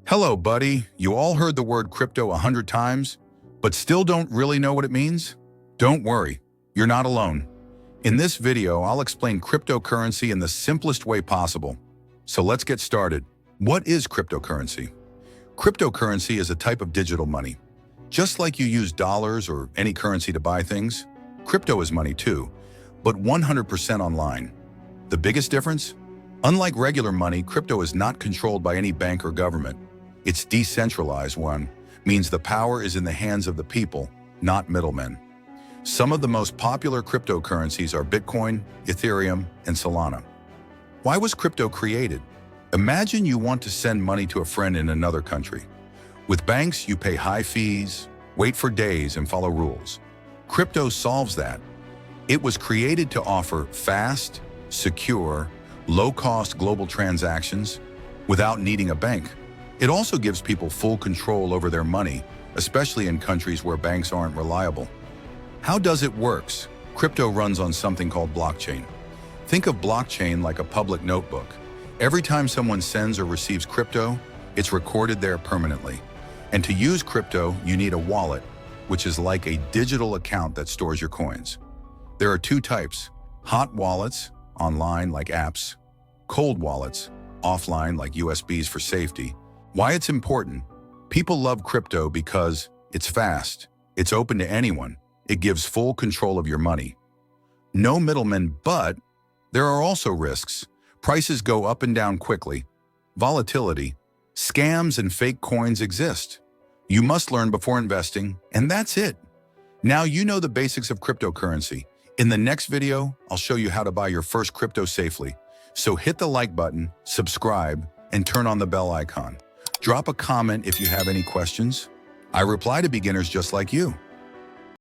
Hello, buddy. You all heard the word crypto 100 times, but still don't really know what it means? Don't worry, you're not alone. In this video, I'll explain cryptocurrency in the simplest way possible. So let's get started. What is cryptocurrency? Cryptocurrency is a type of digital money. Just like you use dollars or any currency to buy things, crypto is money too, but 100% online. The biggest difference? Unlike regular money, crypto is not controlled by any bank or government. Its decentralized one means the power is in the hands of the people, not middlemen. Some of the most popular cryptocurrencies are Bitcoin, Ethereum, and Solana. Why was crypto created? Imagine you want to send money to a friend in another country. With banks, you pay high fees, wait for days, and follow rules. Crypto solves that. It was created to offer fast, secure, low-cost global transactions without needing a bank. It also gives people full control over their money, especially in countries where banks aren't reliable. How does it work? Crypto runs on something called blockchain. Think of blockchain like a public notebook. Every time someone sends or receives crypto, it's recorded there permanently. And to use crypto, you need a wallet, which is like a digital account that stores your coins. There are two types: hot wallets, online like apps; cold wallets, offline like USBs for safety. Why it's important? People love crypto because it's fast, it's open to anyone, it gives full control of your money. No middlemen, but there are also risks. Prices go up and down quickly. Volatility. Scams and fake coins exist. You must learn before investing, and that's it. Now you know the basics of cryptocurrency. In the next video, I'll show you how to buy your first crypto safely. So hit the like button, subscribe, and turn on the bell icon. Drop a comment if you have any questions. I reply to beginners just like you.